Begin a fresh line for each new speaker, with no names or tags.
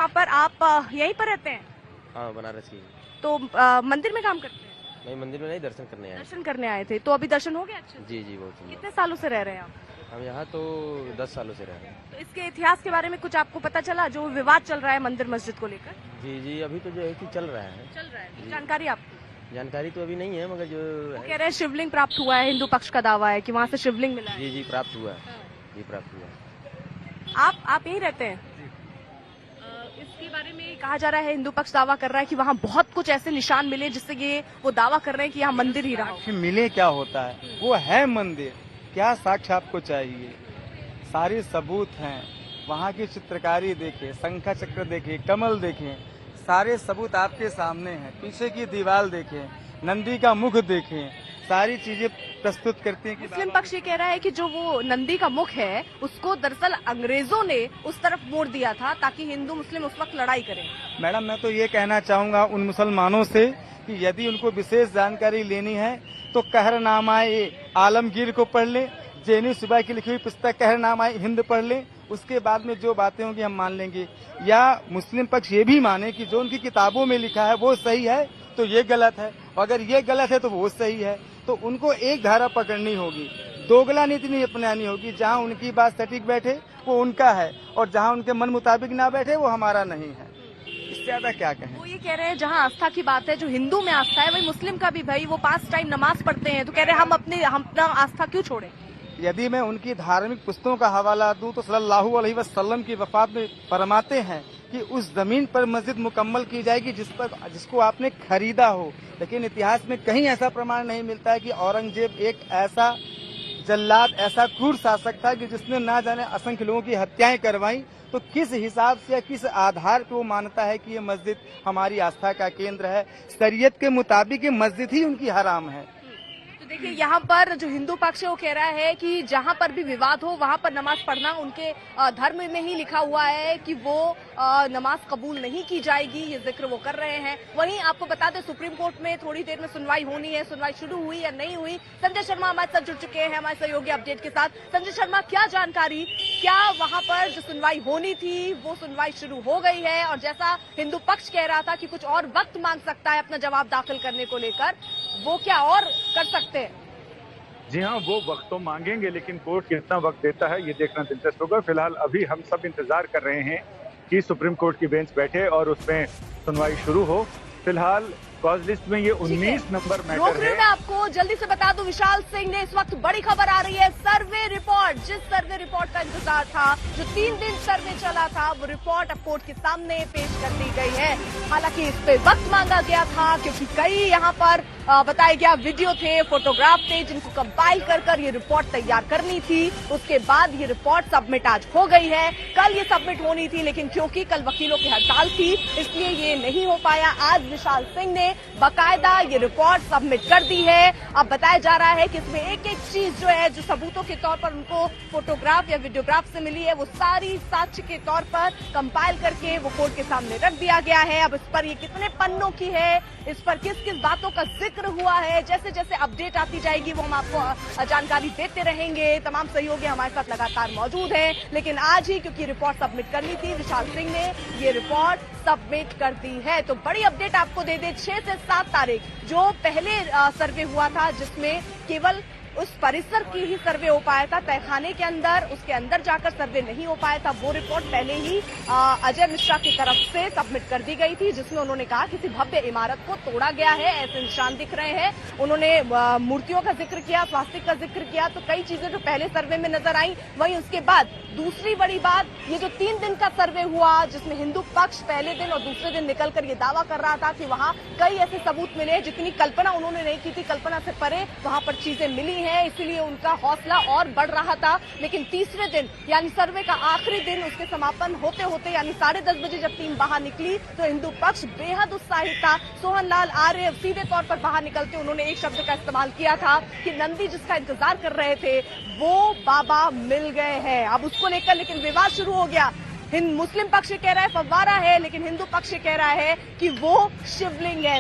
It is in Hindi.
यहाँ पर आप यहीं पर रहते हैं?
हाँ, बनारस की।
तो मंदिर में काम करते हैं?
नहीं, मंदिर में नहीं, दर्शन करने आए।
दर्शन करने आए थे, तो अभी दर्शन हो गया अच्छे से?
जी जी, बहुत सुंदर।
कितने सालों से रह रहे हैं आप?
हम यहाँ तो 10 सालों से रह रहे हैं।
तो इसके इतिहास के बारे में कुछ आपको पता चला, जो विवाद चल रहा है मंदिर मस्जिद को लेकर?
जी जी, अभी तो जो है कि चल रहा है।
चल रहा है,
जी।
जानकारी आपको?
जानकारी तो अभी नहीं है, मगर जो
वो
है।
कह रहे हैं शिवलिंग प्राप्त हुआ है, हिंदू पक्ष का दावा है कि वहाँ से शिवलिंग मिला है।
जी जी, प्राप्त हुआ है। जी, प्राप्त हुआ है।
आप यही रहते हैं? इसके बारे में कहा जा रहा है, हिंदू पक्ष दावा कर रहा है कि वहाँ बहुत कुछ ऐसे निशान मिले जिससे ये वो दावा कर रहे हैं कि यहाँ मंदिर ही रहा हो।
साक्ष्य मिले क्या होता है, वो है मंदिर, क्या साक्ष्य आपको चाहिए? सारे सबूत हैं, वहाँ की चित्रकारी देखिए, शंखा चक्र देखिए, कमल देखिए, सारे सबूत आपके सामने हैं। पीछे की दीवार देखिए, नंदी का मुख देखिए, सारी चीजें प्रस्तुत करती हैं कि
मुस्लिम पक्ष ये कह रहा है कि जो वो नंदी का मुख है उसको दरअसल अंग्रेजों ने उस तरफ मोड़ दिया था ताकि हिंदू मुस्लिम उस वक्त लड़ाई करें।
मैडम, मैं तो ये कहना चाहूंगा उन मुसलमानों से कि यदि उनको विशेष जानकारी लेनी है तो कहरनामा-ए आलमगीर को पढ़ लें, जेनी सुबह की लिखी हुई पुस्तक कहरनामा-ए हिंद पढ़ लें, उसके बाद में जो बातें होंगी हम मान लेंगे। या मुस्लिम पक्ष ये भी माने कि जो उनकी किताबों में लिखा है वो सही है तो ये गलत है, अगर ये गलत है तो वो सही है, तो उनको एक धारा पकड़नी होगी, दोगला नीति नहीं अपनानी होगी। जहाँ उनकी बात सटीक बैठे वो उनका है और जहाँ उनके मन मुताबिक ना बैठे वो हमारा नहीं है। इससे ज्यादा क्या कहें?
वो ये कह रहे हैं जहाँ आस्था की बात है, जो हिंदू में आस्था है वही मुस्लिम का भी, भाई वो 5 टाइम नमाज पढ़ते हैं, तो कह रहे हैं हम अपना आस्था क्यों छोड़े?
यदि मैं उनकी धार्मिक पुस्तकों का हवाला दूं तो सल्लल्लाहु अलैहि वसल्लम की वफात में फरमाते हैं कि उस जमीन पर मस्जिद मुकम्मल की जाएगी जिसको आपने खरीदा हो। लेकिन इतिहास में कहीं ऐसा प्रमाण नहीं मिलता है कि औरंगजेब एक ऐसा जल्लाद, ऐसा क्रूर शासक था कि जिसने ना जाने असंख्य लोगों की हत्याएं करवाई। तो किस हिसाब से या किस आधार पर वो मानता है कि ये मस्जिद हमारी आस्था का केंद्र है? शरीयत के मुताबिक ये मस्जिद ही उनकी हराम है।
तो देखिए, यहाँ पर जो हिंदू पक्ष है वो कह रहा है कि जहाँ पर भी विवाद हो वहाँ पर नमाज पढ़ना उनके धर्म में ही लिखा हुआ है कि वो नमाज कबूल नहीं की जाएगी, ये जिक्र वो कर रहे हैं। वहीं आपको बता दें, सुप्रीम कोर्ट में थोड़ी देर में सुनवाई होनी है, सुनवाई शुरू हुई या नहीं हुई। संजय शर्मा हमारे साथ जुड़ चुके हैं हमारे सहयोगी अपडेट के साथ। संजय शर्मा, क्या जानकारी, क्या वहाँ पर जो सुनवाई होनी थी वो सुनवाई शुरू हो गई है? और जैसा हिंदू पक्ष कह रहा था कि कुछ और वक्त मांग सकता है अपना जवाब दाखिल करने को लेकर, वो क्या और कर सकते हैं?
जी हाँ, वो वक्त तो मांगेंगे, लेकिन कोर्ट कितना वक्त देता है ये देखना दिलचस्प होगा। फिलहाल अभी हम सब इंतजार कर रहे हैं कि सुप्रीम कोर्ट की बेंच बैठे और उसमें सुनवाई शुरू हो। फिलहाल कॉज लिस्ट में ये 19 नंबर मैटर है।
मैं आपको जल्दी से बता दूं, विशाल सिंह ने इस वक्त बड़ी खबर आ रही है, सर्वे रिपोर्ट, जिस सर्वे रिपोर्ट का इंतजार था, जो 3 दिन सर्वे चला था, वो रिपोर्ट अब कोर्ट के सामने पेश कर दी गई है। हालांकि इस पे वक्त मांगा गया था क्योंकि कई यहाँ पर बताया गया वीडियो थे, फोटोग्राफ थे, जिनको कंपाइल कर ये रिपोर्ट तैयार करनी थी। उसके बाद ये रिपोर्ट सबमिट आज हो गई है। कल ये सबमिट होनी थी, लेकिन क्योंकि कल वकीलों की हड़ताल थी इसलिए ये नहीं हो पाया। आज विशाल सिंह ने बाकायदा ये रिपोर्ट सबमिट कर दी है। अब बताया जा रहा है कि इसमें एक एक चीज जो है, जो सबूतों के तौर पर उनको फोटोग्राफ या वीडियोग्राफ से मिली है, वो सारी साक्ष्य के तौर पर कंपाइल करके वो कोर्ट के सामने रख दिया गया है। अब इस पर ये कितने पन्नों की है, इस पर किस किस बातों का जिक्र हुआ है, जैसे जैसे अपडेट आती जाएगी वो हम आपको जानकारी देते रहेंगे। तमाम सहयोगी हमारे साथ लगातार मौजूद हैं, लेकिन आज ही क्योंकि रिपोर्ट सबमिट करनी थी, विशाल सिंह ने ये रिपोर्ट सबमिट कर दी है। तो बड़ी अपडेट आपको दे दे, 6 से 7 तारीख जो पहले सर्वे हुआ था, जिसमें केवल उस परिसर की ही सर्वे हो पाया था, तहखाने के अंदर, उसके अंदर जाकर सर्वे नहीं हो पाया था। वो रिपोर्ट पहले ही अजय मिश्रा की तरफ से सबमिट कर दी गई थी, जिसमें उन्होंने कहा किसी भव्य इमारत को तोड़ा गया है, ऐसे निशान दिख रहे हैं। उन्होंने मूर्तियों का जिक्र किया, स्वास्तिक का जिक्र किया, तो कई चीजें जो पहले सर्वे में नजर आई। वहीं उसके बाद दूसरी बड़ी बात, ये जो 3 दिन का सर्वे हुआ, जिसमें हिंदू पक्ष पहले दिन और दूसरे दिन निकलकर ये दावा कर रहा था कि वहां कई ऐसे सबूत मिले जितनी कल्पना उन्होंने नहीं की थी, कल्पना से परे वहां पर चीजें मिली है, इसलिए उनका हौसला और बढ़ रहा था। लेकिन तीसरे दिन यानी सर्वे का आखिरी दिन, उसके समापन होते होते यानी 10:30 बजे जब टीम बाहर निकली तो हिंदू पक्ष बेहद उत्साहित था। सोहन लाल आर्य सीधे तौर पर बाहर निकलते उन्होंने एक शब्द का इस्तेमाल किया था कि नंदी जिसका इंतजार कर रहे थे वो बाबा मिल गए हैं। अब उसको लेकर लेकिन विवाद शुरू हो गया। मुस्लिम पक्ष कह रहा है फव्वारा है, लेकिन हिंदू पक्ष कह रहा है कि वो शिवलिंग है।